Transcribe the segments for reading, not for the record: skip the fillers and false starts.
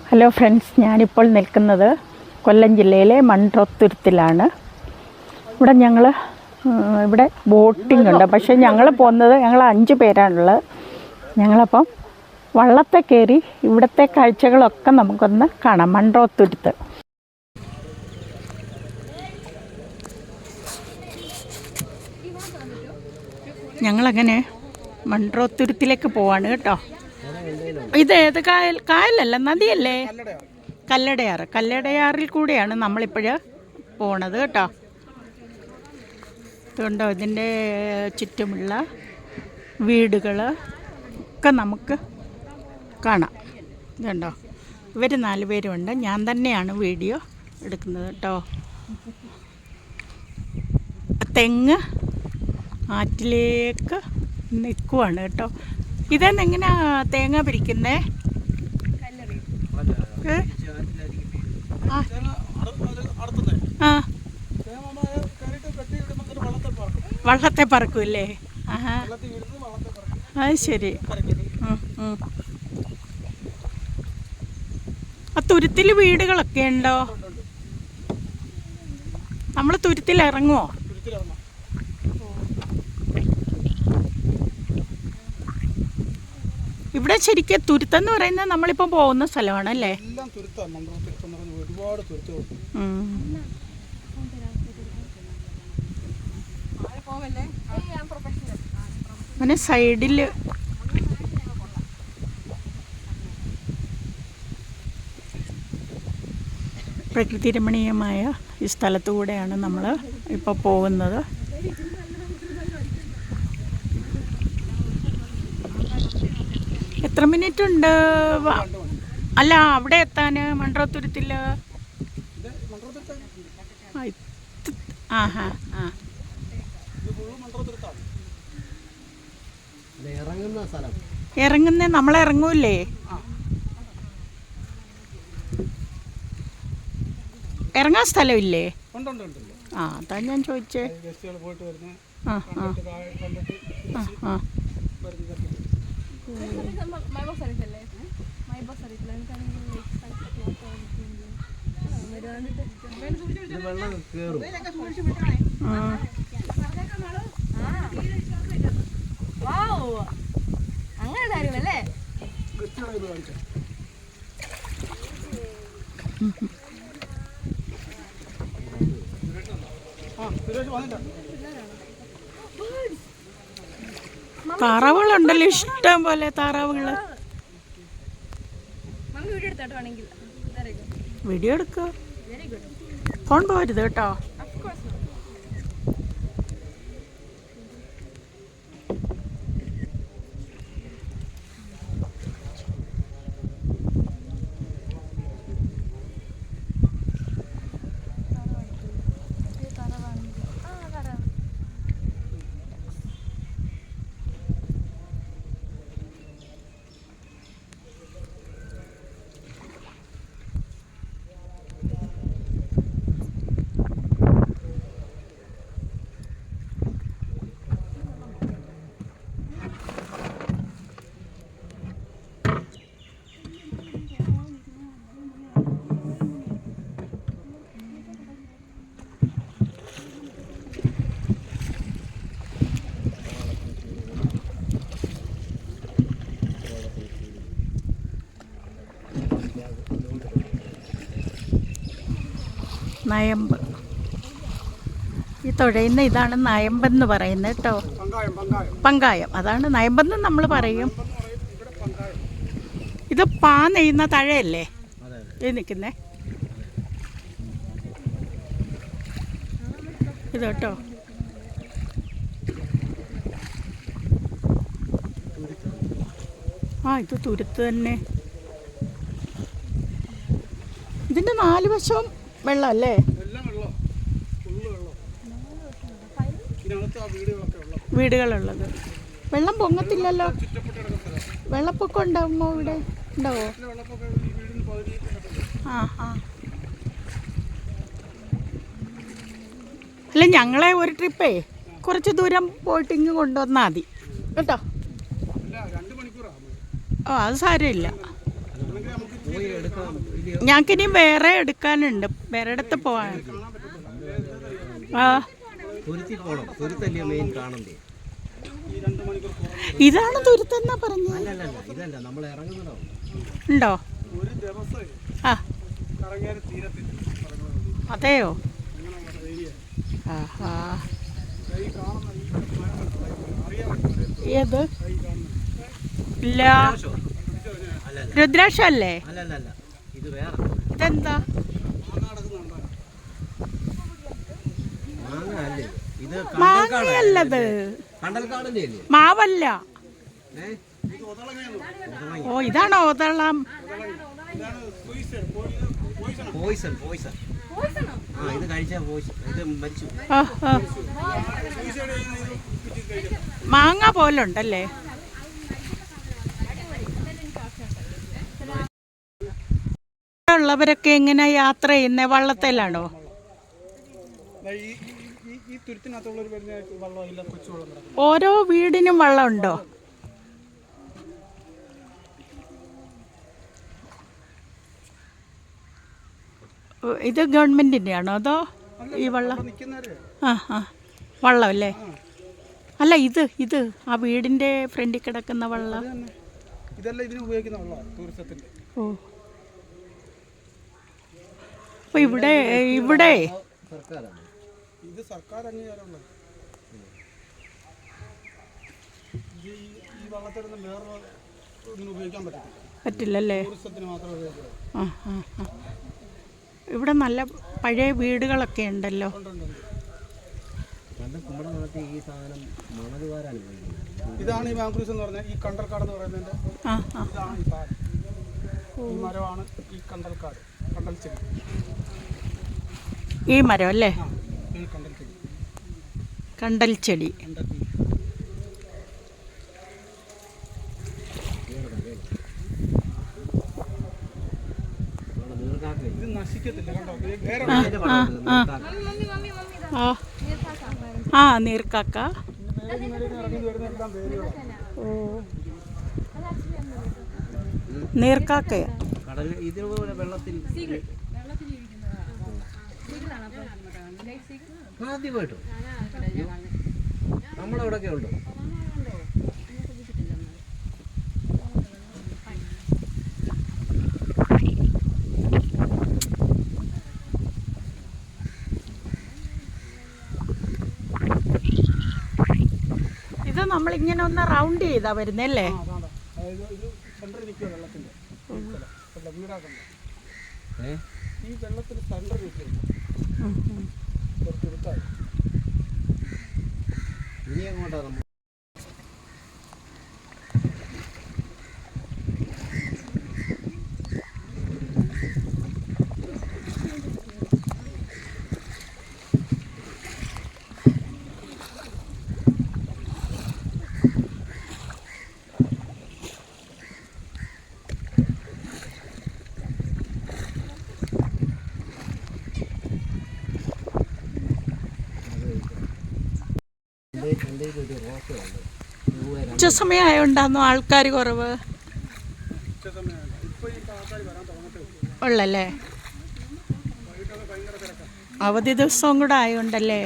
Hello friends, ഞാനിപ്പോൾ നിൽക്കുന്നത് കൊല്ലം ജില്ലയിലെ മൺട്രോത്തുരുത്തിലാണ്. ഇവിടെ ബോട്ടിംഗ് ഉണ്ട്. പക്ഷേ ഞങ്ങൾ 5 പേരാണുള്ളത്. ഞങ്ങളപ്പം വള്ളത്തെ കയറി ഇവിടുത്തെ കാഴ്ചകളൊക്കെ നമുക്കൊന്ന് കാണാം. മൺട്രോത്തുരുത്ത് ഞങ്ങളങ്ങനെ മൺട്രോത്തുരുത്തിലേക്ക് പോവാണ് കേട്ടോ. ഇത് ഏത് കായലല്ല, നദിയല്ലേ? കല്ലടയാറിൽ കൂടെയാണ് നമ്മളിപ്പോഴ് പോണത് കേട്ടോ. ഇതുകൊണ്ടോ ഇതിൻ്റെ ചുറ്റുമുള്ള വീടുകൾ ഒക്കെ നമുക്ക് കാണാം. ഇതുണ്ടോ, ഇവർ 4 പേരുണ്ട്. ഞാൻ തന്നെയാണ് വീഡിയോ എടുക്കുന്നത് കേട്ടോ. തെങ്ങ് ആറ്റിലേക്ക് നിൽക്കുവാണ് കേട്ടോ. ഇതെന്നെങ്ങനെയാ തേങ്ങ പിരിക്കുന്നേ? വള്ളത്തെ പറക്കൂല്ലേ? അത് ശരി. ആ തുരുത്തിൽ വീടുകളൊക്കെ ഉണ്ടോ? നമ്മൾ തുരുത്തിൽ ഇറങ്ങുമോ? ഇവിടെ ശരിക്കും തുരുത്തെന്ന് പറയുന്നത് നമ്മളിപ്പോൾ പോകുന്ന സ്ഥലമാണല്ലേ? അങ്ങനെ സൈഡിൽ പ്രകൃതി രമണീയമായ ഈ സ്ഥലത്തുകൂടെയാണ് നമ്മൾ ഇപ്പോൾ പോകുന്നത്. എത്ര മിനിറ്റ് ഉണ്ട് അല്ല അവിടെ എത്താൻ മൺട്രോത്തുരുത്തിൽ? ഇറങ്ങുന്ന നമ്മളിറങ്ങൂല്ലേ? ഇറങ്ങാൻ സ്ഥലമില്ലേ? അതാ ഞാൻ ചോദിച്ചേ. അങ്ങനെ കാര്യങ്ങളല്ലേ? താറാവുകളുണ്ടല്ലോ, ഇഷ്ടം പോലെ താറാവുകള്. വീഡിയോ എടുക്കുക, ഫോൺ പോരുത് കേട്ടോ. നയമ്പ്, ഈ തുഴയുന്ന ഇതാണ് നയമ്പെന്ന് പറയുന്നത് കേട്ടോ. പങ്കായം, അതാണ് നയമ്പെന്ന് നമ്മൾ പറയും. ഇത് നെയ്യുന്ന തഴയല്ലേ ഇത് നിൽക്കുന്നേ? ഇത് കേട്ടോ. ഇത് തുരുത്ത് തന്നെ. ഇതിൻ്റെ 4 വശവും വെള്ളം അല്ലേ? വീടുകളുള്ളത്. വെള്ളം പൊങ്ങത്തില്ലല്ലോ? വെള്ളപ്പൊക്കം ഉണ്ടാകുമോ? ഇവിടെ ഉണ്ടാവോ? അല്ല, ഞങ്ങളെ ഒരു ട്രിപ്പേ കുറച്ച് ദൂരം പോയിട്ട് ഇങ്ങ് കൊണ്ടുവന്നാൽ മതി കേട്ടോ. അത് സാരമില്ല. ഞങ്ങൾക്കിനി വേറെ എടുക്കാനുണ്ട്, വേറെ ഇടത്ത് പോവാൻ. ആ ഇതാണ് തുരുത്തെന്നാ പറഞ്ഞത്. ഉണ്ടോ? ആ അതെയോ? ആഹാ. ഏത്? ഇല്ല, രുദ്രാക്ഷ അല്ലേ? ഇതെന്താ? മാങ്ങയല്ലത്, മാവല്ല. ഓ ഇതാണോ ഒതളം? മാങ്ങ പോലുണ്ടല്ലേ? ഉള്ളവരൊക്കെ എങ്ങനെ യാത്ര ചെയ്യുന്നേ? വള്ളത്തിലാണോ? ഓരോ വീടിനും വള്ളമുണ്ടോ? ഇത് ഗവൺമെന്റിന്റെ ആണോ അതോ ഈ വള്ളം? ആ ആ വള്ളം അല്ലേ? അല്ല ഇത് ആ വീടിന്റെ ഫ്രണ്ടിൽ കിടക്കുന്ന വള്ളം. ഓ അപ്പൊ ഇവിടെ ഇത് സർക്കാർ അംഗീകാരമുള്ള ഈ വള്ളത്തിലൊന്നും വേറെ ഇതിന് ഉപയോഗിക്കാൻ പറ്റില്ലല്ലേ? ടൂറിസത്തിന് മാത്രമേ ഉപയോഗിക്കൂ. ആ ആ ആ. ഇവിടെ നല്ല പഴയ വീടുകളൊക്കെ ഉണ്ടല്ലോ. ഇതാണ് ഈ മാംഗ്രൂവ്സ് എന്ന് പറഞ്ഞാൽ ഈ കണ്ടൽക്കാട് എന്ന് പറയുന്നതിന്റെ ഇതാണ് ഈ സാധനം. ഈ മരമാണ് ഈ കണ്ടൽക്കാട്, കണ്ടൽ ചെടി. ഈ മരം അല്ലേ? കണ്ടൽ ചെടി, കണ്ടൽ ചെടി. ഇത് നശിക്കത്തില്ല കണ്ടോ? ആ നീർക്കാക്ക. ഓ നീർക്കാക്കയാ. വെള്ളത്തിൽ ആദ്യമായിട്ടോ നമ്മളവിടെയൊക്കെ ഉണ്ടോ? ഇത് നമ്മളിങ്ങനെ ഒന്ന് റൗണ്ട് ചെയ്താ വരുന്നല്ലേ? ഈ വെള്ളത്തിൽ സെന്റർ ഇനി എങ്ങോട്ടാ നമ്മൾ? ഉച്ച സമയമായോണ്ടാന്നോ ആൾക്കാർ കുറവ് ഉള്ളല്ലേ? അവധി ദിവസവും കൂടെ ആയോണ്ടല്ലേ?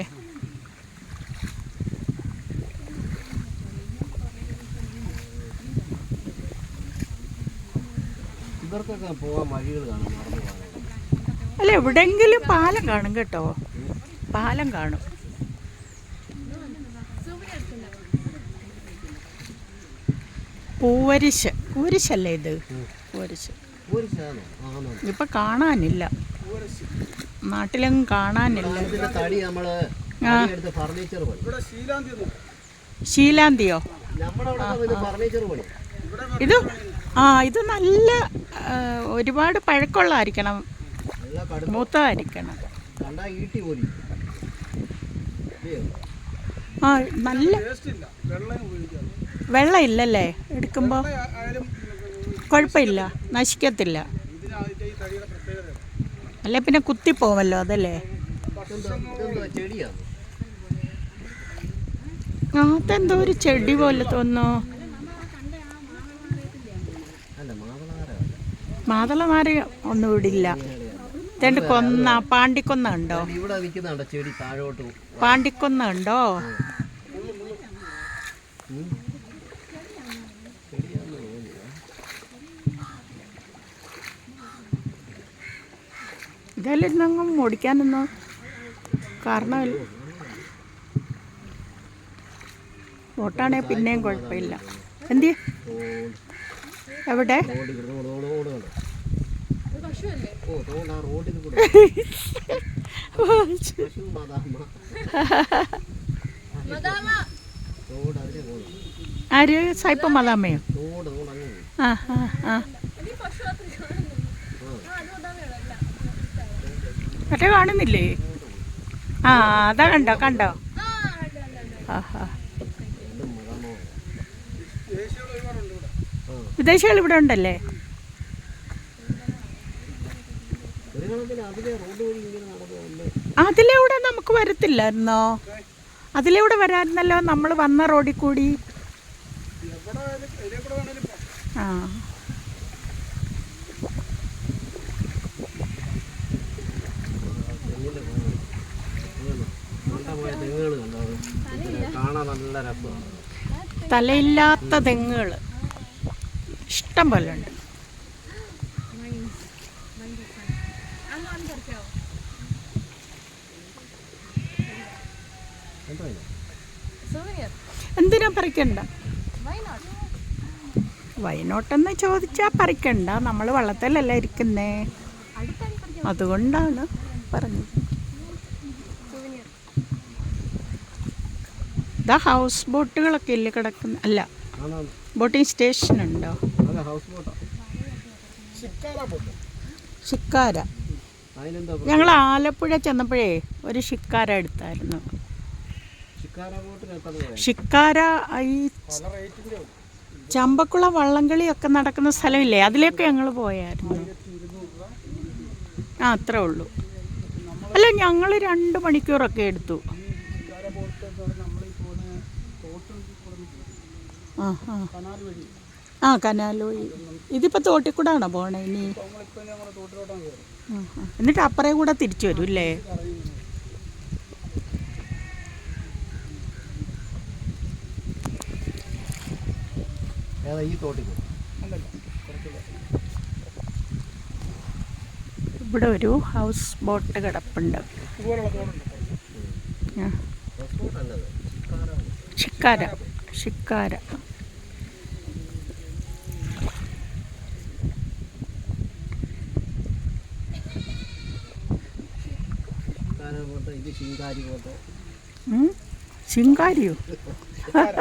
ഇവർക്കൊക്കെ പോകാൻ വഴികൾ കാണും, നടന്നു പോകാൻ. അല്ല എവിടെയെങ്കിലും പാലം കാണും കേട്ടോ, പാലം കാണും. പൂവരിശല്ലേ ഇത്? പൂവരിശ് ഇപ്പൊ കാണാനില്ല, നാട്ടിലെങ്ങും കാണാനില്ല. ശീലാന്തിയോ? ഇത് ഇത് നല്ല ഒരുപാട് പഴക്കമുള്ളതായിരിക്കണം, മൂത്തതായിരിക്കണം. ആ നല്ല വെള്ളം ഇല്ലല്ലേ? എടുക്കുമ്പോൾ കുഴപ്പമില്ല, നശിക്കത്തില്ല. അല്ലേ പിന്നെ കുത്തിപ്പോവല്ലോ, അതല്ലേ? അതെന്തോ ഒരു ചെടി പോലെ തോന്നുന്നു. മാതളനാര് ഒന്നും ഇവിടില്ല. രണ്ട് പാണ്ടിക്കൊന്ന ഉണ്ടോ? ഇവിടെ നിൽക്കുന്നുണ്ടോ ചെടി താഴോട്ട്? പാണ്ടിക്കൊന്ന ഉണ്ടോ? ഇതെല്ലാം ഇരുന്നങ്ങും ഓടിക്കാനൊന്നും കാരണമില്ല. ബോട്ടാണെങ്കിൽ പിന്നെയും കുഴപ്പമില്ല. എന്തി എവിടെ ആര് സായിപ്പ മദാമയോ? ആ ആ ആ മറ്റേ കാണുന്നില്ലേ? ആ അതാ കണ്ടോ? ആ ഹാ വിദേശികൾ ഇവിടെ ഉണ്ടല്ലേ? അതിലൂടെ നമുക്ക് വരത്തില്ലായിരുന്നോ? അതിലൂടെ വരാമായിരുന്നല്ലോ, നമ്മൾ വന്ന റോഡിൽ കൂടി. ആ തലയില്ലാത്ത തെങ്ങുകൾ ഇഷ്ടം പോലെ ഉണ്ട്. എന്തിനാ പറിക്കണ്ട? വൈനോട്ടെന്ന് ചോദിച്ചാൽ പറിക്കണ്ട, നമ്മൾ വള്ളത്തിലല്ല ഇരിക്കുന്നേ, അതുകൊണ്ടാണ് പറഞ്ഞത്. ഇതാ ഹൗസ് ബോട്ടുകളൊക്കെ ഇല്ലേ കിടക്കുന്ന? അല്ല, ബോട്ടിംഗ് സ്റ്റേഷൻ ഉണ്ടോ? ഷിക്കാര. ഞങ്ങൾ ആലപ്പുഴ ചെന്നപ്പോഴേ ഒരു ഷിക്കാര എടുത്തായിരുന്നു. ഷിക്കാര ഈ ചമ്പക്കുള വള്ളംകളിയൊക്കെ നടക്കുന്ന സ്ഥലമില്ലേ, അതിലേക്ക് ഞങ്ങൾ പോയായിരുന്നു. ആ അത്രേ ഉള്ളൂ. അല്ല, ഞങ്ങൾ 2 മണിക്കൂറൊക്കെ എടുത്തു. ആ ആ ആ കനാൽ വഴി. ഇതിപ്പോൾ തോട്ടിൽ കൂടെ ആണോ പോണേ ഇനി? എന്നിട്ട് അപ്പറേ കൂടെ തിരിച്ചു വരും അല്ലേ? ഇവിടെ ഒരു ഹൗസ് ബോട്ട് കിടപ്പുണ്ട്. ഷിക്കാര. ശിങ്കാരിയോ? ഷിക്കാര.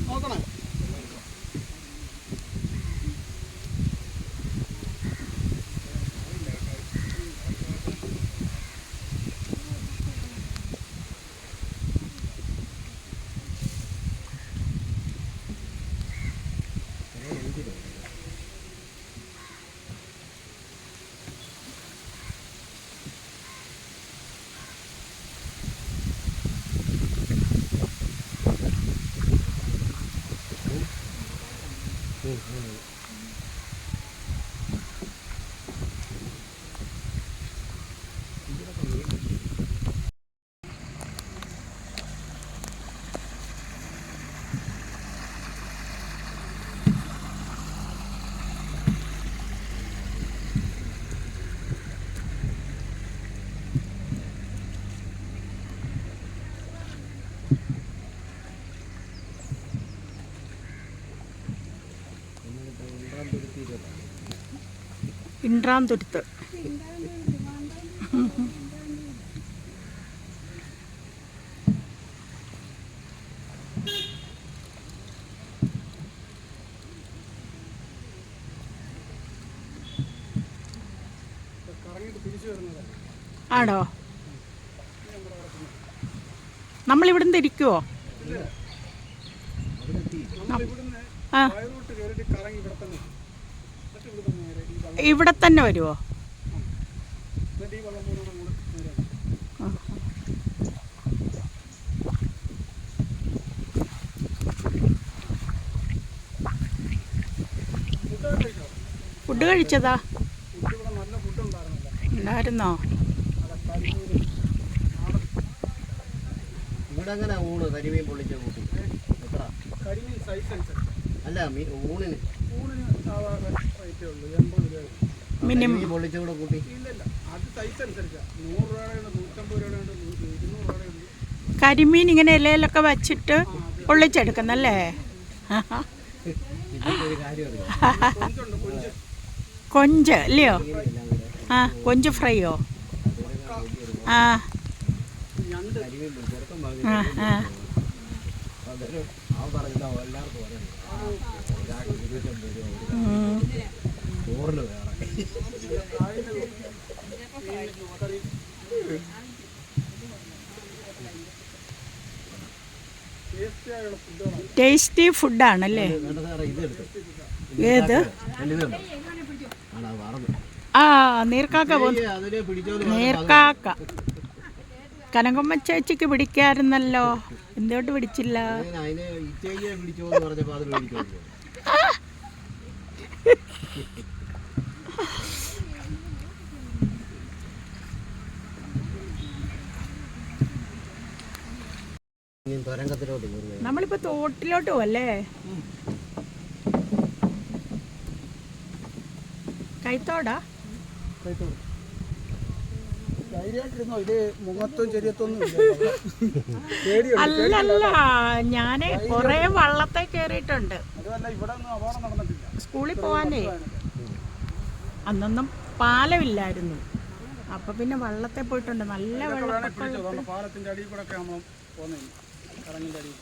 നോക്കണേ. ഇൻട്രാന്തുരുത്ത്. തിരിച്ചു വരുന്നത്. ആണോ? നമ്മളിവിടുന്ന് തിരിക്കുവോ? നമ്മളിവിടുന്ന് ആ വയറൂട്ട് കയറിയിട്ട് കറങ്ങി ഇവിടെ തന്നെ എന്നിട്ട് ഇവിടുന്ന് നേരെ ഈ വെള്ളം ഇവിടെ തന്നെ വരുമോ? എന്നിട്ട് ഈ വെള്ളം പോകുന്ന കൂടെ നേരെ ഫുഡ് കഴിച്ചതാ? ഫുഡ് ഇവിടെ നല്ല ഫുഡ് ഉണ്ടായിരുന്നില്ല. ഉണ്ടായിരുന്നോ? അവിടെ കരിമീനും നാടൻ ഇവിടെ അങ്ങനെ ഊണ് കരിമീൻ പൊള്ളിച്ച കൂട്ടി എത്ര? കരിമീൻ സൈസ് അനുസരിച്ച് അല്ല ഊണിന് ഊണിന് സാധാരണ റേറ്റേ ഉള്ളൂ, 80 രൂപ. മിനിമം കരിമീൻ പൊള്ളിച്ച കൂടെ കൂട്ടി ഇല്ലില്ല, അത് സൈസ് അനുസരിച്ചാണ്. 100 രൂപയുണ്ട്, 150 രൂപയുണ്ട്, 200 രൂപയുണ്ട്. കരിമീൻ ഇങ്ങനെ ഇലയിലൊക്കെ വച്ചിട്ട് പൊള്ളിച്ചെടുക്കുന്നല്ലേ? ഇതൊക്കെ ഒരു കാര്യം അറിയാം. കൊഞ്ചുണ്ട്, കൊഞ്ച്. കൊഞ്ച് അല്ലയോ? എല്ലാം കൂടെ ആ കൊഞ്ച് ഫ്രൈയോ? ആ ഞണ്ട്. കരിമീൻ ചെറുക്കം ആ ആ അതൊരു അവൻ പറഞ്ഞില്ല എല്ലാവർക്കും പറയുന്നത് ഒരാൾക്ക് 250 രൂപ ഉം. ചോറിന് വേറെ. ടേസ്റ്റിയായുള്ള ഫുഡുകളാണ്. ടേസ്റ്റി ഫുഡാണല്ലേ? വേണ്ട സാറേ ഇതെടുത്തു. ഏത്? വലുതുണ്ടോ? ആണോ മറന്നു. ആ നീർക്കാക്ക പോന്നു. അതിനെ പിടിച്ചോന്ന് നീർക്കാക്ക കനകമ്മ ചേച്ചിക്ക് പിടിക്കായിരുന്നല്ലോ, എന്തുകൊണ്ട് പിടിച്ചില്ല? അതിനെ ഇച്ചേജിയെ പിടിച്ചോന്ന് പറഞ്ഞപ്പോ അതിന് പിടിച്ചോ. തുരങ്കത്തിലോട്ട് കയറുക. നമ്മളിപ്പോ തോട്ടിലോട്ട് പോവല്ലേ? കൈത്തോടാ? ധൈര്യമായിട്ടിരുന്നോ, ഇത് മുഖത്തും ചെരിയത്തൊന്നും ഇല്ല. പേടിയുണ്ട്. അല്ലല്ല, ഞാന് കൊറേ വള്ളത്തെ കേറിയിട്ടുണ്ട്. അതുമല്ല, ഇവിടെ ഒന്നും അപകടം നടന്നിട്ടില്ല. സ്കൂളിൽ പോവാനേ അന്നൊന്നും പാലമില്ലായിരുന്നു, അപ്പൊ പിന്നെ വള്ളത്തെ പോയിട്ടുണ്ട്. നല്ല ഇതൊക്കെ വേണേ വെള്ളപ്പൊക്കം. പിടിച്ചോ, അതുകൊണ്ട് പാലത്തിന്റെ അടിയിൽ കൂടെ ഒക്കെ നമ്മൾ പോകുന്നത്, കറങ്ങിന്റെ അടിയിൽ.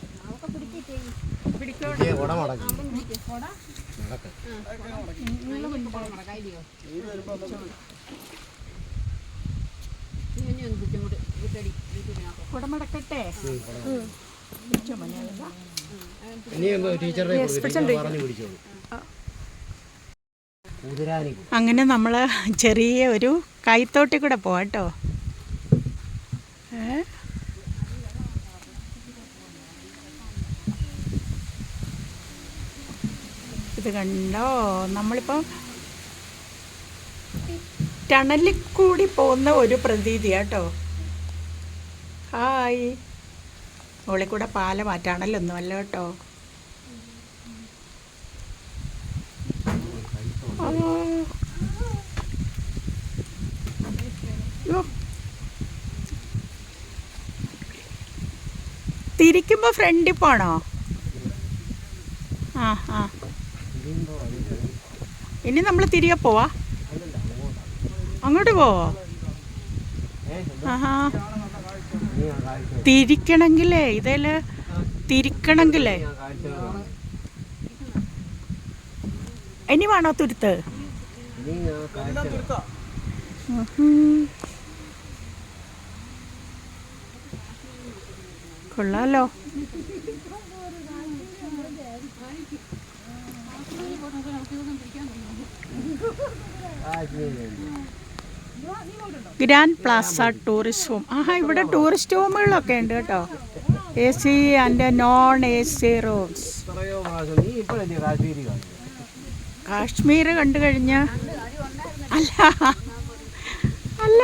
പിടിക്കോ? ഇച്ചേ കുട മടക്കി. നടക്ക്. നീര് വരുമ്പോ അതൊന്നും കുടമടക്കട്ടെ? ഇനി ടീച്ചറുടെ പറഞ്ഞു പിടിച്ചോളൂ. കുതിരാനി അങ്ങനെ നമ്മൾ ചെറിയ ഒരു കൈത്തോട്ടിൽ കൂടെ പോവാട്ടോ. ഇത് കണ്ടോ, നമ്മളിപ്പം ടണലിൽ കൂടി പോകുന്ന ഒരു പ്രതീതി കേട്ടോ. ഹായ്, മുകളിൽ കൂടെ പാല മാറ്റാണല്ലൊന്നുമല്ല കേട്ടോ. തിരിക്കുമ്പോൾ ഫ്രണ്ടിൽ പോണോ? ആ ആ ഇനി നമ്മൾ തിരികെ പോവാ? അങ്ങോട്ട് പോവോ? ആഹാ, തിരിക്കണമെങ്കിലേ ഇതേല് തിരിക്കണമെങ്കിലേ ഇനി വേണോ തുരുത്ത്? കൊള്ളാലോ. Grand plaza tourist home. ആഹാ, ഇവിടെ ടൂറിസ്റ്റ് ഹോമുകളൊക്കെ ഉണ്ട് കേട്ടോ. AC and non AC rooms. Kashmir കണ്ടു കഴിഞ്ഞ അല്ല അല്ല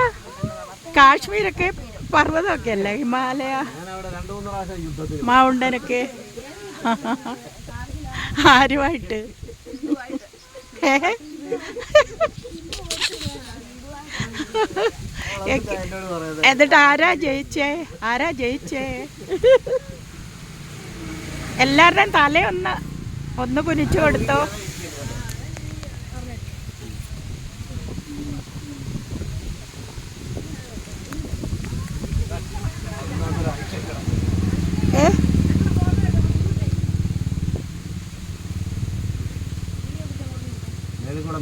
കാശ്മീരൊക്കെ പർവ്വതമൊക്കെ അല്ലേ, ഹിമാലയ മൗണ്ടനൊക്കെ. ആരുമായിട്ട്? എന്നിട്ട് ആരാ ജയിച്ചേ? ആരാ ജയിച്ചേ? എല്ലാവരുടെയും തലയൊന്ന് കുനിച്ചു കൊടുത്തോ.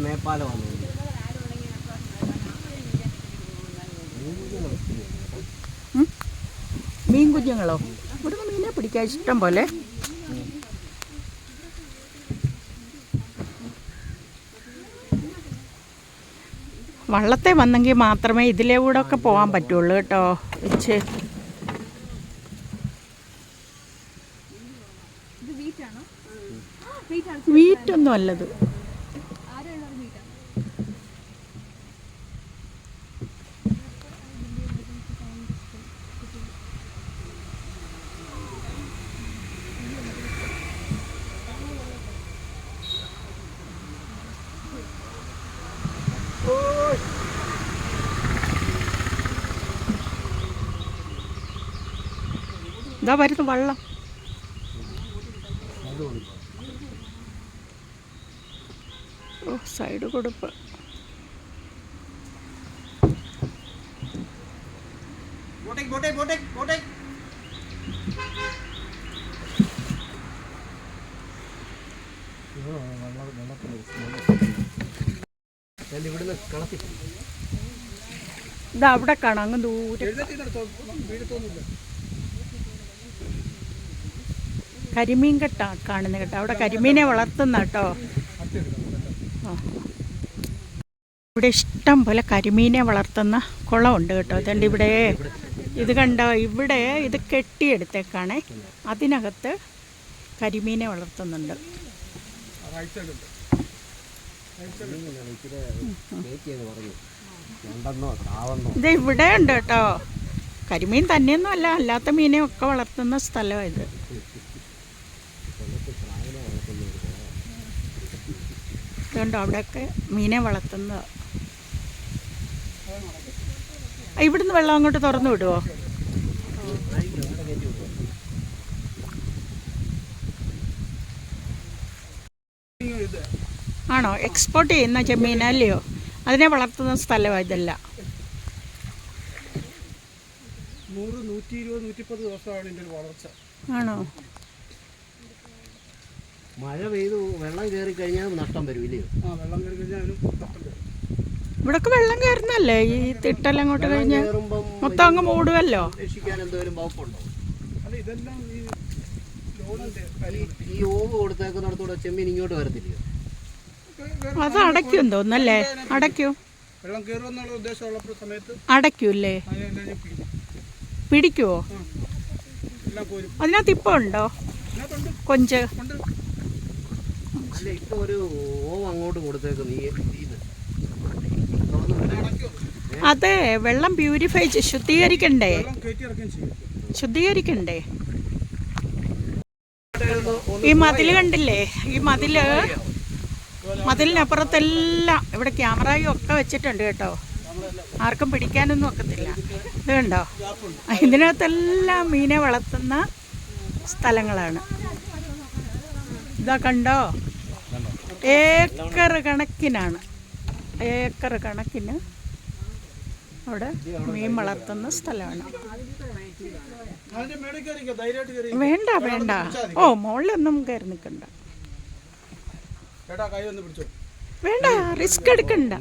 മേപ്പാലം വന്നു. കുഞ്ഞുങ്ങളോ? ഇവിടുന്ന് മീനെ പിടിക്കാൻ ഇഷ്ടം പോലെ. വള്ളത്തെ വന്നെങ്കിൽ മാത്രമേ ഇതിലെ കൂടെ ഒക്കെ പോകാൻ പറ്റുള്ളൂ കേട്ടോ. വെച്ച് വീറ്റൊന്നും അല്ലത്. ഇതാ വരുന്നു വള്ളം. ഓ, സൈഡ് കൊടുപ്പ്. ഇവിടുന്ന് കളത്തി ഇതാ അവിടെ കാണാം, അങ്ങ് ദൂരെ കരിമീൻ കെട്ടാ കാണുന്ന കേട്ടോ. അവിടെ കരിമീനെ വളർത്തുന്ന കേട്ടോ. ഇവിടെ ഇഷ്ടം പോലെ കരിമീനെ വളർത്തുന്ന കുളമുണ്ട് കേട്ടോ. അതുകൊണ്ട് ഇവിടെ ഇത് കണ്ടോ, ഇവിടെ ഇത് കെട്ടിയെടുത്തേക്കാണേ. അതിനകത്ത് കരിമീനെ വളർത്തുന്നുണ്ട്. ഇത് ഇവിടെ ഉണ്ട് കേട്ടോ. കരിമീൻ തന്നെയൊന്നും അല്ല, അല്ലാത്ത മീനെയൊക്കെ വളർത്തുന്ന സ്ഥലമാണ് ഇത്. ഇതുണ്ടോ, അവിടെയൊക്കെ മീനെ വളർത്തുന്നത്. ഇവിടുന്ന് വെള്ളം അങ്ങോട്ട് തുറന്നു വിടുമോ? ആണോ? എക്സ്പോർട്ട് ചെയ്യുന്ന ചെമ്മീനല്ലയോ? അതിനെ വളർത്തുന്ന സ്ഥലമാണ് ഇതല്ല. 100, 120, 130 ദിവസമാണ് ഇതിൻ്റെ വളർച്ച. ആണോ? മഴ പെയ്തു വെള്ളം കയറി കഴിഞ്ഞാൽ നഷ്ടം വരും ഇല്ലയോ? വെള്ളം കയറി കഴിഞ്ഞാൽ നഷ്ടം വരും. ഇവിടൊക്കെ വെള്ളം കയറുന്നല്ലേ? ഈ തിട്ടെല്ലാം അങ്ങോട്ട് കഴിഞ്ഞ് മൊത്തം അങ്ങ് മൂടുമല്ലോ. രക്ഷിക്കാൻ എന്തോരം വകുപ്പുണ്ടോ? അല്ല, ഇതെല്ലാം ഈ ഓവ് കൊടുത്തേക്കുന്നിടത്തൂടെ ചെമ്മീൻ ഇങ്ങോട്ട് വരത്തില്ലയോ? അത് അടയ്ക്കും തോന്നല്ലേ? അടയ്ക്കും. വെള്ളം കയറുമെന്നുള്ള ഉദ്ദേശമുള്ള സമയത്ത് അടയ്ക്കൂല്ലേ? പിടിക്കുവോ? അതിനകത്ത് ഇപ്പം ഉണ്ടോ കൊഞ്ച്? അല്ല, ഇപ്പൊ ഒരു ഓവ് അങ്ങോട്ട് കൊടുത്തേക്കുന്നു. അതെ, വെള്ളം പ്യൂരിഫൈ ശുദ്ധീകരിക്കണ്ടേ? ശുദ്ധീകരിക്കണ്ടേ? ഈ മതിൽ കണ്ടില്ലേ? ഈ മതിലിനപ്പുറത്തെല്ലാം ഇവിടെ ക്യാമറയും ഒക്കെ വെച്ചിട്ടുണ്ട് കേട്ടോ. ആർക്കും പിടിക്കാനൊന്നും ഒക്കത്തില്ല. ഇത് കണ്ടോ, ഇതിനകത്തെല്ലാം മീനെ വളർത്തുന്ന സ്ഥലങ്ങളാണ്. ഇതാ കണ്ടോ, ഏക്കർ കണക്കിനാണ്, ഏക്കർ കണക്കിന് അവിടെ മീൻ വളർത്തുന്ന സ്ഥലമാണ്. വേണ്ട വേണ്ട, ഓ മുകളിലൊന്നും കയറി നിൽക്കണ്ട, വേണ്ട, റിസ്ക് എടുക്കണ്ട.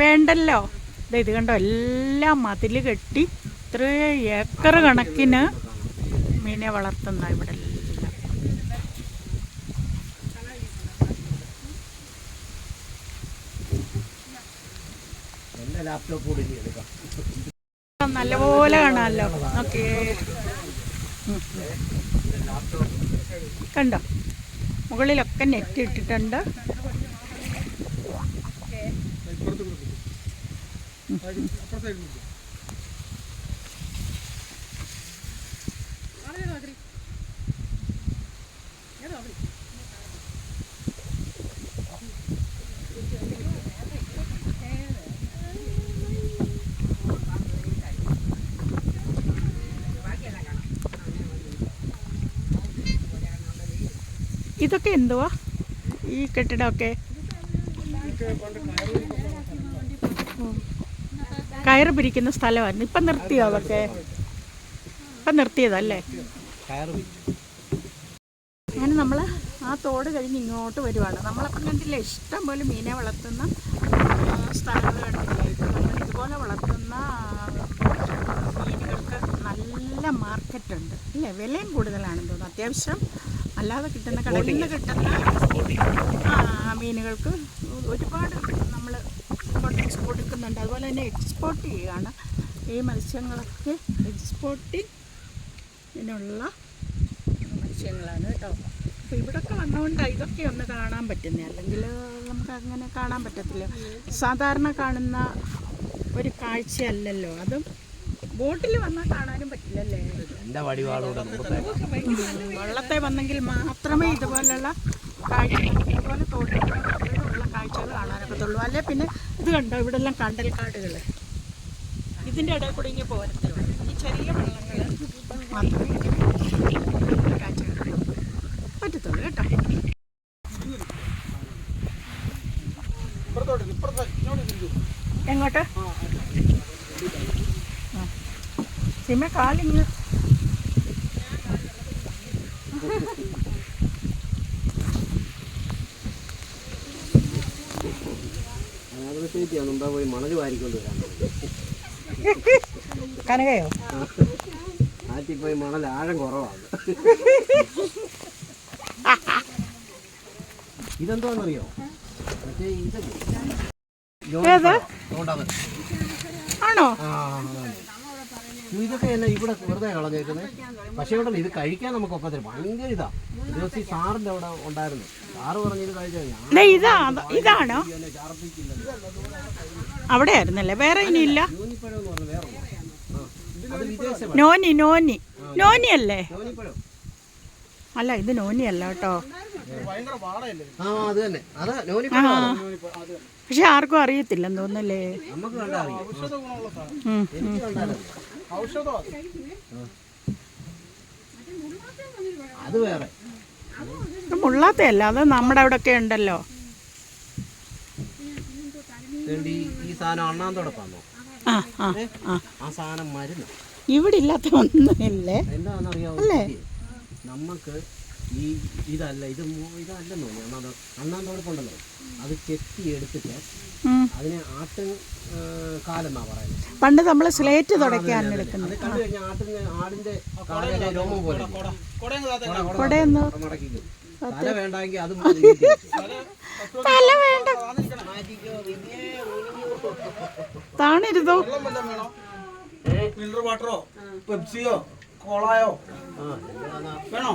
വേണ്ടല്ലോ. ഇത് കണ്ടോ, എല്ലാം മതിൽ കെട്ടി ഇത്ര ഏക്കർ കണക്കിന് മീനെ വളർത്തുന്ന ഇവിടെ എല്ലാം. നല്ലപോലെ കാണാമല്ലോ. ഓക്കേ, കണ്ടോ, മുകളിലൊക്കെ നെറ്റ് ഇട്ടിട്ടുണ്ട്. ഇതൊക്കെ എന്തുവാ ഈ കെട്ടിടമൊക്കെ? കയറ് പിരിക്കുന്ന സ്ഥലമായിരുന്നു. ഇപ്പം നിർത്തിയോ അതൊക്കെ? ഇപ്പം നിർത്തിയതല്ലേ? അങ്ങനെ നമ്മൾ ആ തോട് കഴിഞ്ഞ് ഇങ്ങോട്ട് വരുവാണ്. നമ്മളപ്പം കണ്ടില്ലേ ഇഷ്ടം പോലെ മീനെ വളർത്തുന്ന സ്ഥലങ്ങൾ കണ്ടില്ലേ. ഇത് നമ്മൾ ഇതുപോലെ വളർത്തുന്ന മീനുകൾക്ക് നല്ല മാർക്കറ്റുണ്ട് അല്ലേ, വിലയും കൂടുതലാണെന്ന് തോന്നുന്നു. അത്യാവശ്യം അല്ലാതെ കിട്ടുന്ന കടലിൽ നിന്ന് കിട്ടുന്ന മീനുകൾക്ക് ഒരുപാട് നമ്മൾ ഇമ്പോർട്ടൻസ് കൊടുക്കുന്നുണ്ട്. അതുപോലെ തന്നെ എക്സ്പോർട്ട് ചെയ്യുകയാണ് ഈ മത്സ്യങ്ങളൊക്കെ. എക്സ്പോർട്ടിനുള്ള മത്സ്യങ്ങളാണ് കേട്ടോ. അപ്പോൾ ഇവിടെയൊക്കെ വന്നുകൊണ്ടാണ് ഇതൊക്കെ ഒന്ന് കാണാൻ പറ്റുന്നത്, അല്ലെങ്കിൽ നമുക്ക് അങ്ങനെ കാണാൻ പറ്റത്തില്ല. സാധാരണ കാണുന്ന ഒരു കാഴ്ചയല്ലല്ലോ, അതും ബോട്ടിൽ വന്നാൽ കാണാനും പറ്റില്ലല്ലേ. വള്ളത്തെ വന്നെങ്കിൽ മാത്രമേ ഇതുപോലുള്ള കാഴ്ചകൾ, ഇതുപോലെ തോട്ടിലുള്ള കാഴ്ചകൾ കാണാനൊക്കത്തുള്ളൂ. അല്ലെ പിന്നെ ഇത് കണ്ടോ, ഇവിടെ എല്ലാം കണ്ടൽക്കാടുകൾ, ഇതിൻ്റെ ഇടയിൽ കൂടി ഇങ്ങനെ പോരത്തുള്ളൂ. ഈ ചെറിയ വള്ളങ്ങൾ മാത്രമേ കാഴ്ചകൾ പറ്റത്തുള്ളൂ കേട്ടോ. എങ്ങോട്ട് സിമ കാലിങ് പോയി മണൽ വാരിക്കൊണ്ട് വരാൻ കനകയോ ആറ്റിൽ പോയി മണൽ ആഴം കുറവാണ്. ഇതെന്തോന്നറിയോ, മറ്റേ ആണോ? ഇതൊക്കെ എന്നെ ഇവിടെ വെറുതെ കളഞ്ഞേക്കുന്നത്. പക്ഷേ ഇവിടെ ഇത് കഴിക്കാൻ നമുക്ക് ഒപ്പത്തില്ല, ഭയങ്കര ഇതാ. ദിവസം ഈ സാറിൻ്റെ അവിടെ ഉണ്ടായിരുന്നു, സാറ് പറഞ്ഞത് കഴിച്ചാൽ ഇതാണോ അവിടെ ആയിരുന്നല്ലേ, വേറെ ഇനിയില്ല. യൂനിപ്പഴം എന്ന് പറഞ്ഞ വേറെ അത് വിദേശ നോനി നോനി നോനി അല്ലേ? അല്ല ഇത് നോനി അല്ല കേട്ടോ. അത് തന്നെ, അതാ നോനി. പക്ഷെ ആർക്കും അറിയത്തില്ലെന്ന് തോന്നല്ലേ. നമുക്ക് കണ്ടറിയാം, എനിക്ക് കണ്ടാലോ. അത് വേറെ മുള്ളാത്തയല്ല, അത് നമ്മുടെ അവിടെ ഒക്കെ ഉണ്ടല്ലോ. ഈ സാധനം അണ്ണാന്തോടൊപ്പാന്നോ? ആ സാധനം മരുന്ന് ഇവിടെ ഇല്ലാത്ത ഒന്നുമില്ലേ. എന്താണെന്നറിയാമോ, നമുക്ക് ഈ ഇതല്ലെന്ന് തോന്നി അണ്ണാന്തോടൊപ്പുണ്ടല്ലോ, അത് ചെത്തി എടുത്തിട്ട് അതിനെ ആട്ടും കാലെന്നാ പറയുന്നത്. പണ്ട് നമ്മൾ സ്ലേറ്റ് തുടയ്ക്കാൻ എടുക്കുന്നത്. അത് കണ്ടു കഴിഞ്ഞാൽ ആടിന്റെ കാലിന്റെ രോമം പോലെ കൊടയൊന്ന് തല വേണ്ടെങ്കിൽ അത് തല വേണ്ട, താണിരുതോ. മിനറൽ വാട്ടറോ പെപ്സിയോ കോളായോ വേണോ?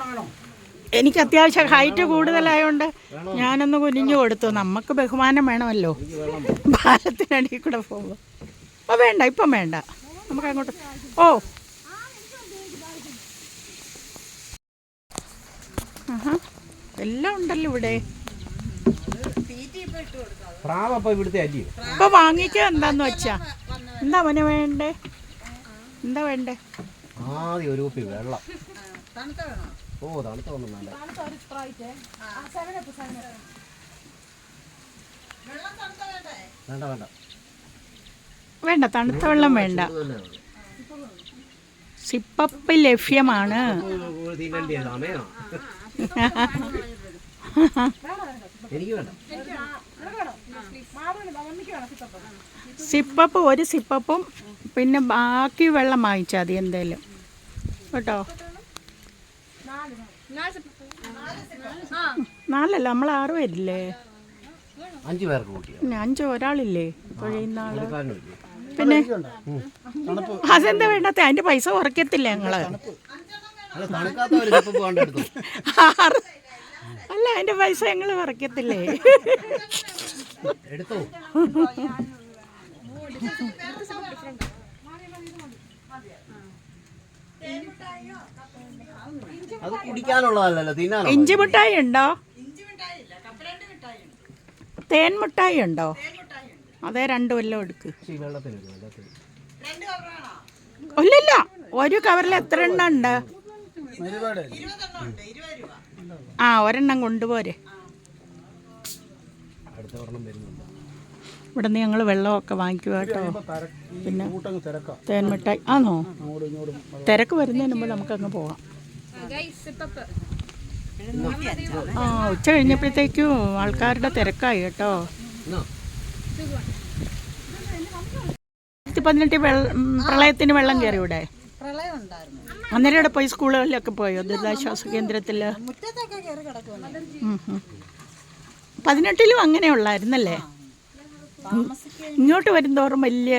വേണോ? എനിക്ക് അത്യാവശ്യം ഹൈറ്റ് കൂടുതലായോണ്ട് ഞാനൊന്ന് കുനിഞ്ഞു കൊടുത്തു. നമുക്ക് ബഹുമാനം വേണമല്ലോ പാലത്തിനടിയിൽ കൂടെ പോകുമ്പോൾ. അപ്പോൾ വേണ്ട, ഇപ്പം വേണ്ട, നമുക്ക് അങ്ങോട്ട്. ഓ എല്ലാം ഉണ്ടല്ലോ ഇവിടെ. ഇപ്പൊ വാങ്ങിക്കുക എന്താന്ന് വെച്ചാ. എന്താ അവന് വേണ്ടേ, എന്താ വേണ്ടേ? ആദ്യം ഒരു കുപ്പി വെള്ളം. ഓ തണുത്ത ഒന്നും വേണ്ട. വേണ്ട വേണ്ട വേണ്ട, തണുത്ത വെള്ളം വേണ്ട. സിപ്പപ്പ് ലഭ്യമാണ്. എനിക്ക് വേണ്ട. സിപ്പപ്പ്, ഒരു സിപ്പപ്പും പിന്നെ ബാക്കി വെള്ളം വാങ്ങിച്ചാൽ മതി എന്തേലും കേട്ടോ. 4 നമ്മൾ 6 പേരില്ലേ? 5 പേർക്ക് കൂട്ടിയോ? പിന്നെ 5 ഒരാളില്ലേ തുഴയുന്ന ആള്. പിന്നെ അതെന്താ വേണ്ടാത്ത, അതിന്റെ പൈസ കുറയ്ക്കത്തില്ല ഞങ്ങള്. അല്ല അതിന്റെ പൈസ ഞങ്ങള് കുറയ്ക്കത്തില്ലേ. അത് കുടിക്കാനുള്ളതല്ലല്ലോ, തിന്നാനോ. ഇഞ്ചി മിഠായി ഉണ്ടോ? തേൻ മിഠായി ഉണ്ടോ? അതേ 2 വല്ലതും എടുക്ക്. ഇല്ല, ഒരു കവറിൽ എത്ര എണ്ണം ഉണ്ട്? ഒരെണ്ണം കൊണ്ടുപോരെ. ഇവിടെ നിന്ന് ഞങ്ങൾ വെള്ളമൊക്കെ വാങ്ങിക്കുക കേട്ടോ. പിന്നെ തേൻ മിഠായി ആണോ? തിരക്ക് വരുന്നതിന് മുമ്പ് നമുക്കങ്ങ് പോകാം. ആ ഉച്ച കഴിഞ്ഞപ്പോഴത്തേക്കും ആൾക്കാരുടെ തിരക്കായി കേട്ടോ. എന്നാ 2018 പ്രളയത്തിന് വെള്ളം കയറി ഇവിടെ. പ്രളയം ഉണ്ടായിരുന്നു. അന്നേരം ഇവിടെ പോയി സ്കൂളുകളിലൊക്കെ പോയോ ദുരിതാശ്വാസ കേന്ദ്രത്തിൽ? മുറ്റത്തൊക്കെ കയറി കിടക്കുമല്ലോ. 18 അങ്ങനെ ഉള്ളായിരുന്നല്ലേ? ഇങ്ങോട്ട് വരുന്തോറും വലിയ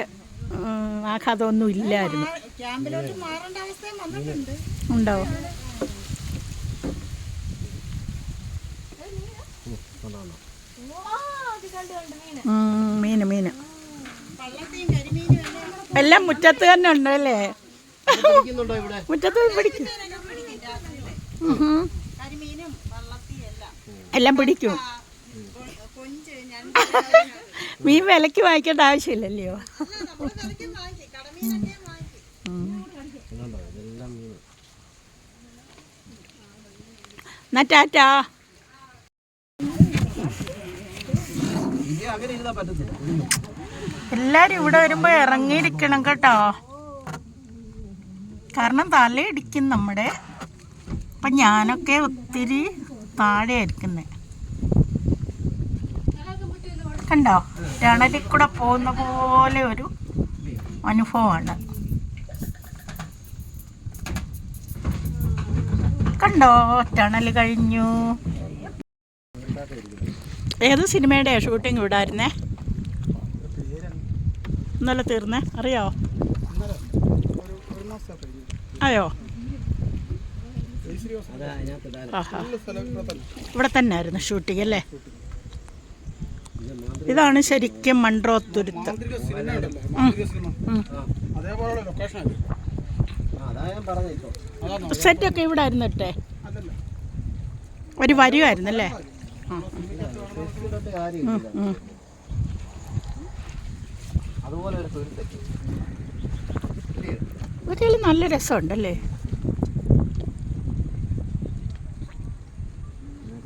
ആഘാതമൊന്നും ഇല്ലായിരുന്നു. ക്യാമ്പിലോട്ട് മാറേണ്ട അവസ്ഥയും വന്നിട്ടുണ്ട്. ഉണ്ടാവും. മീന് പള്ളത്തെയും കരിമീനും എല്ലാം മുറ്റത്ത് തന്നെ ഉണ്ടല്ലേ? പിടിക്കുന്നുണ്ടോ ഇവിടെ? മുറ്റത്ത് പിടിക്കും. കരിമീനും പള്ളത്തിയും എല്ലാം പിടിക്കും. കൊഞ്ച് ഞാൻ മീൻ വിലയ്ക്ക് വാങ്ങിക്കേണ്ട ആവശ്യമില്ലല്ലോ. കടമീനൊക്കെ വാങ്ങി. ഇതെല്ലാം മീൻ. എന്നാ ടാറ്റാ. ഇത് അങ്ങനെ ഇരുന്നാ പറ്റത്തില്ല. എല്ലാരും ഇവിടെ വരുമ്പോ ഇറങ്ങിയിരിക്കണം കേട്ടോ, കാരണം തലയിടിക്കും നമ്മുടെ. അപ്പം ഞാനൊക്കെ ഒത്തിരി താഴെ ഇരിക്കുന്നത് കണ്ടോ. ടണലിൽ കൂടെ പോകുന്ന പോലെ ഒരു അനുഭവമാണ്. കണ്ടോ ടണൽ കഴിഞ്ഞു. ഏത് സിനിമയുടെ ഷൂട്ടിംഗ് ഇവിടെ ആയിരുന്നേ? ഇന്നലെ തീർന്നേ അറിയോ? അയോ അതാ അതിനകത്ത് ആഹാ, ഇവിടെ തന്നെ ആയിരുന്നു ഷൂട്ടിംഗ് അല്ലേ? ഇതാണ് ശരിക്കും മൺട്രോത്തുരുത്ത്. അതേപോലുള്ള ലൊക്കേഷനാണ്. അതാ ഞാൻ പറഞ്ഞോ. സെറ്റൊക്കെ ഇവിടെ ആയിരുന്നു ഇട്ടേ, ഒരു വരുമായിരുന്നല്ലേ? അതുപോലെ ഒരു തുരുത്തൊക്കെ ഇതൊക്കെ നല്ല രസമുണ്ടല്ലേ?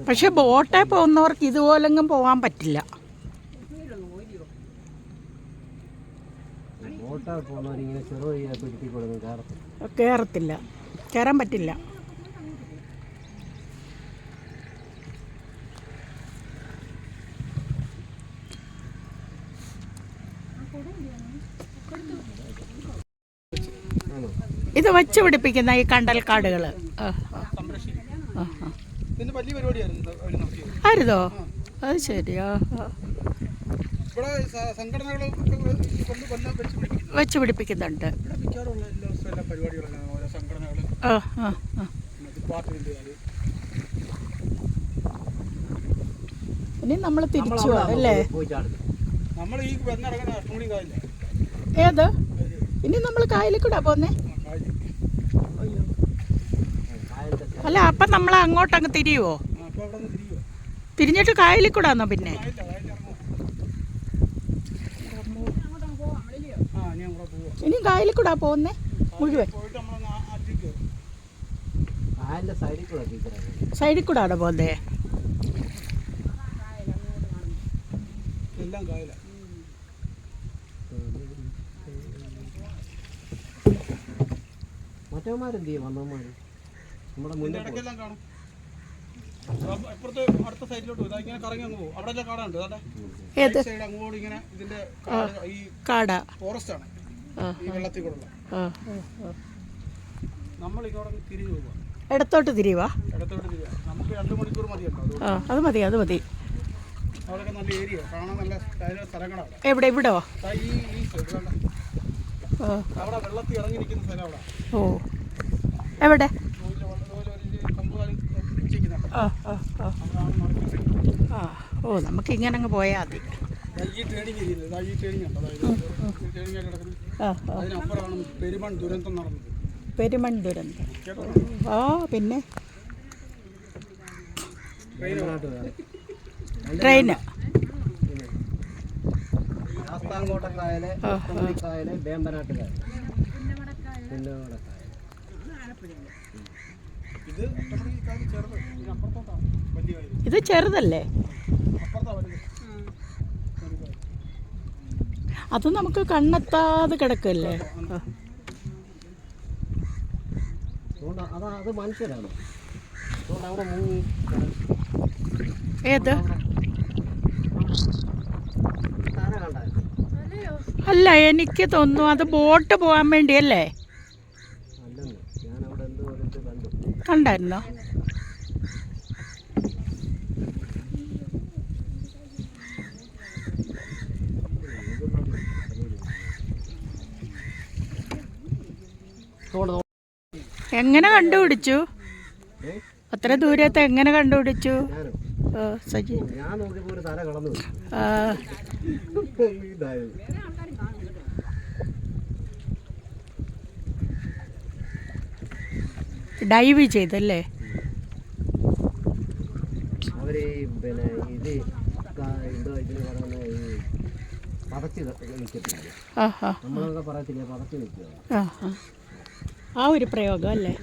പക്ഷെ ബോട്ടേ പോകുന്നവർക്ക് ഇതുപോലെങ്ങും പോകാൻ പറ്റില്ല. ബോട്ടാ പോകുന്നവരിങ്ങനെ ചെറുവഴിയെ തുരുത്തി കൊടുക്കും, കയറത്തില്ല, കയറാൻ പറ്റില്ല. ഇത് വെച്ച് പിടിപ്പിക്കുന്ന ഈ കണ്ടൽക്കാടുകൾ ഇതിന്റെ വലിയ പരിപാടിയായിരുന്നു അവര് നടത്തിയത്. ആയിരുന്നോ? അത് ശരിയാ. ഇവിടെ സംഘടനകളും കൊണ്ട് കൊല്ലം വെച്ച് പിടിപ്പിക്കുന്നുണ്ട്. ഇവിടെ മിക്കവാറുള്ള എല്ലാ പരിപാടികളും ഓരോ സംഘടനകൾ, ഡിപ്പാർട്ട്മെന്റുകാർ. ഇനി നമ്മൾ തിരിച്ചു അല്ലേ? പോയി ചാടുന്നു. നമ്മൾ ഈ വന്നിറങ്ങുന്ന അഷ്ടമുടി കായലില്ലേ? ഏത്? ഇനി നമ്മൾ കായലിൽ കൂടെ പോന്നേ? അല്ല, അപ്പം നമ്മൾ അങ്ങോട്ടങ്ങ് തിരിയുവോ? അപ്പോൾ അവിടെ നിന്ന് തിരിയുക. തിരിഞ്ഞിട്ട് കായലിൽ കൂടെ ആണോ പിന്നെ? ഇനി കായലിൽ കൂടെ പോകുന്നേ മുഴുവൻ? സൈഡിൽ കൂടെ ആണോ പോകുന്നേ? എല്ലാം കായലാണ്. മറ്റവന്മാരെന്ത് ചെയ്യും? വന്നവന്മാര് നമ്മുടെ മുന്നേ ഇടയ്ക്കെല്ലാം കാണും. അപ്പുറത്ത് അടുത്ത സൈഡിലോട്ട് പോകും. ഇങ്ങനെ കറങ്ങി അങ്ങ് പോകും. അവിടെ എല്ലാം കാടുണ്ട്. അതെ, ഏത് സൈഡ് അങ്ങോട്ട് ഇങ്ങനെ ഇതിന്റെ ഈ കാടാ? ഫോറസ്റ്റ് ആണ് ഈ വെള്ളത്തിൽ കൂടെ. നമ്മൾ ഇങ്ങോട്ട് തിരിഞ്ഞു പോവുക, ഇടത്തോട്ട് തിരിയുവാ? ഇടത്തോട്ട് തിരിയുക. നമുക്ക് 2 മണിക്കൂർ മതിയല്ലോ. അത് മതി, അത് മതി. അവിടെയൊക്കെ നല്ല ഏരിയ കാണാൻ, നല്ല സ്ഥലങ്ങളാണ്. എവിടെ? ഇവിടോ? ഈ സൈഡ് കണ്ട അവിടെ വെള്ളത്തിൽ ഇറങ്ങി നിൽക്കുന്ന സ്ഥലം അവിടെ. ഓ, എവിടെ? ഓ, നമുക്ക് ഇങ്ങനെ അങ്ങ് പോയാൽ മതി. ഈ ട്രെയിനിങ് ഏരിയ, ഈ ട്രെയിനിങ് ഉണ്ട്. അതായത് ട്രെയിനിങ് ആയിട്ട് കിടക്കുന്നത്. അതിനപ്പുറമാണ് പെരുമൺ ദുരന്തം നടന്നത്. പെരുമൺ ദുരന്തം? ആ, പിന്നെ ട്രെയിന് ശാസ്താംകോട്ടക്കായല്, കായല്, വേമ്പനാട്ട് കായൽ, ഇത് ചെറുതല്ലേ? അത് നമുക്ക് കണ്ണെത്താതെ കിടക്കല്ലേ? അത് മനുഷ്യരാണ്. അതുകൊണ്ട് അവിടെ മുങ്ങി ഏത്? താര കണ്ടായിരുന്നു. അല്ല, എനിക്ക് തോന്നുന്നു അത് ബോട്ട് പോകാൻ വേണ്ടിയല്ലേ? അല്ലെന്ന് ഞാൻ അവിടെ എന്തോ ഒരു ഇത് കണ്ടു. കണ്ടായിരുന്നോ? അതുകൊണ്ട് എങ്ങനെ കണ്ടുപിടിച്ചു? ഏ? അത്ര ദൂരത്തെ എങ്ങനെ കണ്ടുപിടിച്ചു? ഞാനോ? സജി ഞാൻ നോക്കിയപ്പോൾ ഒരു തല കടന്നു ആ, ഇതായിരുന്നു. ഡൈവ് ചെയ്തല്ലേ? അവര് പിന്നെ ഇത് എന്തോ ഇതിന് പറയുന്ന ഈ പതച്ച് നിൽക്കത്തില്ല. ആ ആ നമ്മളൊക്കെ പറയത്തില്ലേ പതച്ച് നിൽക്കുക. ആ ആ. ആ ഒരു പ്രയോഗം അല്ലേ?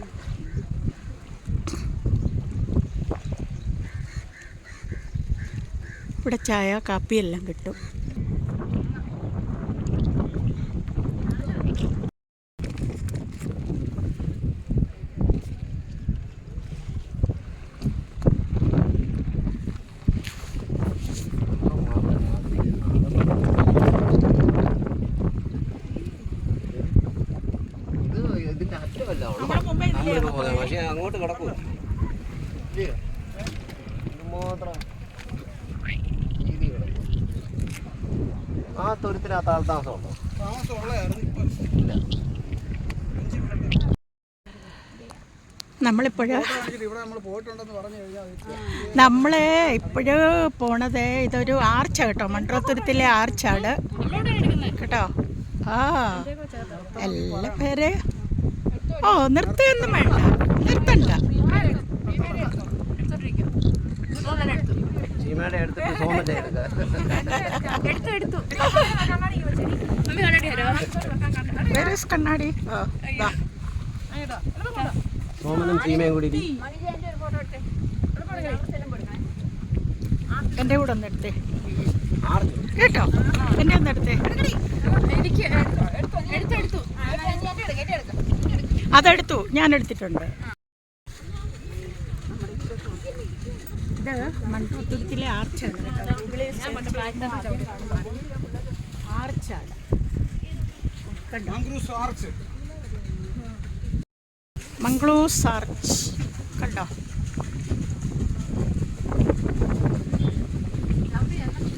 ഇവിടെ ചായ കാപ്പി എല്ലാം കിട്ടും. ഇത് ഇതിന്റെ അറ്റമല്ല പക്ഷെ അങ്ങോട്ട് കിടക്കും. മാത്രം രീതി കിടക്കും. ആ തുരുത്തിനകത്ത് ആൾത്താമസമുണ്ടോ? ഇല്ല. നമ്മളിപ്പോഴ് ഇവിടെ നമ്മൾ പോയിട്ടുണ്ടെന്ന് പറഞ്ഞു കഴിഞ്ഞാൽ നമ്മൾ ഇപ്പോഴ് പോണത് ഇതൊരു ആർച്ചാണ് കേട്ടോ, മൺട്രോത്തുരുത്തിലെ ആർച്ചാണ് കേട്ടോ. ആ എല്ലാ പേര് ഓ നിർത്തുകയൊന്നും വേണ്ട, നിർത്തണ്ട. ചീമയുടെ എടുത്തിട്ട് സോമന്റെ Where is കണ്ണാടി? സോമനും ചീമയും കൂടി എൻ്റെ കൂടെ ഒന്ന് എടുത്തേ കേട്ടോ, എന്നെ ഒന്ന് എടുത്തേ. അതെടുത്തു, ഞാൻ എടുത്തിട്ടുണ്ട്. ഇത് മൺട്രോത്തുരുത്തിലെ ആർച്ചാണ് കേട്ടോ. ആർച്ചാണ് കണ്ടോ, മംഗ്ലൂസ് ആർച്ച്. മംഗ്ലൂസ് ആർച്ച് കണ്ടോ,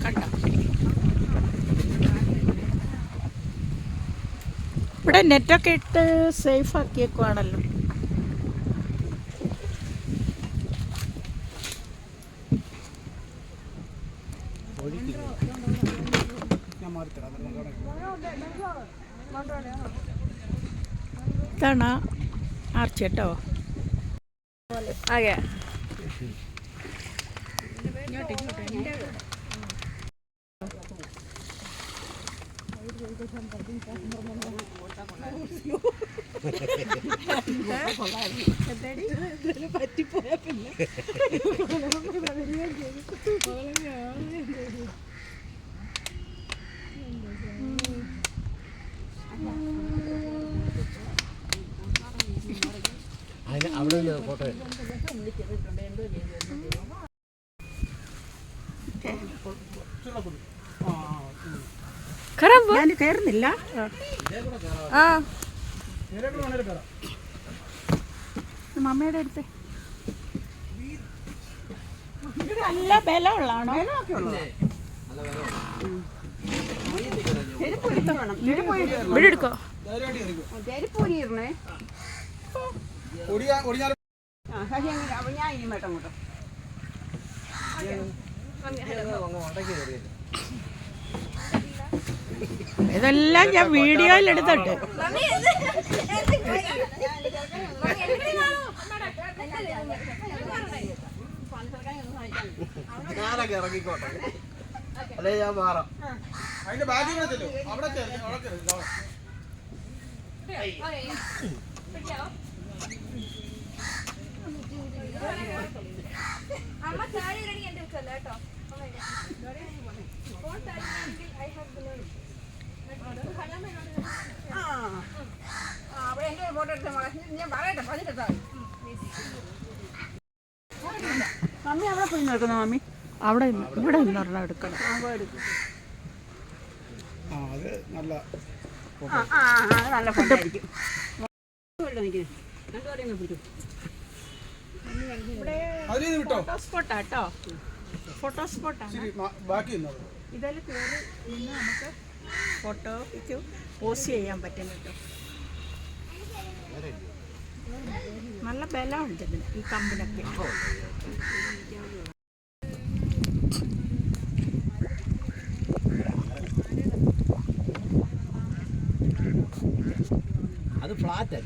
കണ്ടോ. ഇവിടെ നെറ്റൊക്കെ ഇട്ട് സേഫ് ആക്കിയേക്കുവാണല്ലോ. ഞാൻ മാറിത്തരാം. ഇതാണ് ആർച്ച് കേട്ടോ. പറ്റിപ്പോയാ പിന്നെ അവിടെ നിന്ന് ഫോട്ടോ ഞാൻ കയറുന്നില്ല. മമ്മയുടെ അടുത്ത് നല്ല ബലമുള്ളതാണോ? ഇവിടെ എടുക്കോ. ഇതെല്ലാം ഞാൻ വീഡിയോയിൽ എടുത്തിട്ട് ഞാനൊക്കെ ഇറങ്ങിക്കോട്ടെ, അല്ലേ ഞാൻ മാറാം. അതിന്റെ ബാഗിൽ അവിടെ അമ്മ ചായ എന്റെ വെച്ചല്ലോ കേട്ടോ. അവിടെ എന്റെ ഫോട്ടോ എടുത്ത ഞാൻ പറയട്ടെ, പറഞ്ഞിട്ടാ പോയി നോക്കുന്ന മാമി അവിടെ ഇവിടെ ഇന്നൊരെണ്ണം എടുക്കണം അത് നല്ല നല്ല ഫുഡായിരിക്കും. അതിൽ വിട്ടോ ഫോട്ടോ സ്പോട്ടാ കേട്ടോ, ഫോട്ടോ സ്പോട്ടാണ്. ഇച്ചിരി ബാക്കി നിന്നത് ഇതിൽ കയറി നിന്ന് നമുക്ക് ഫോട്ടോയ്ക്ക് പോസ്റ്റ് ചെയ്യാൻ പറ്റും കേട്ടോ. നല്ല ബലമുണ്ട് ഇതിന്, ഈ കമ്പിനൊക്കെ. അത് ഫ്ലാറ്റ്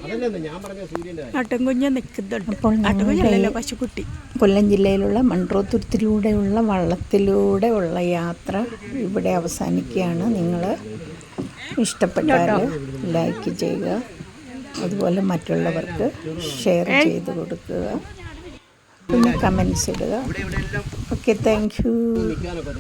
അതല്ലേ ഞാൻ പറഞ്ഞ സൂര്യൻ്റെ ആട്ടിൻകുഞ്ഞ് നിൽക്കുന്നുണ്ട്. അപ്പോൾ ആട്ടിൻകുഞ്ഞല്ലല്ലോ, പശുക്കുട്ടി. കൊല്ലം ജില്ലയിലുള്ള മൺട്രോത്തുരുത്തിലൂടെയുള്ള വള്ളത്തിലൂടെ ഉള്ള യാത്ര ഇവിടെ അവസാനിക്കുകയാണ്. നിങ്ങൾ ഇഷ്ടപ്പെട്ടാൽ ലൈക്ക് ചെയ്യുക, അതുപോലെ മറ്റുള്ളവർക്ക് ഷെയർ ചെയ്ത് കൊടുക്കുക, പിന്നെ കമൻസ് ഇടുക. Okay, thank you. നിൽക്കാനൊക്കെ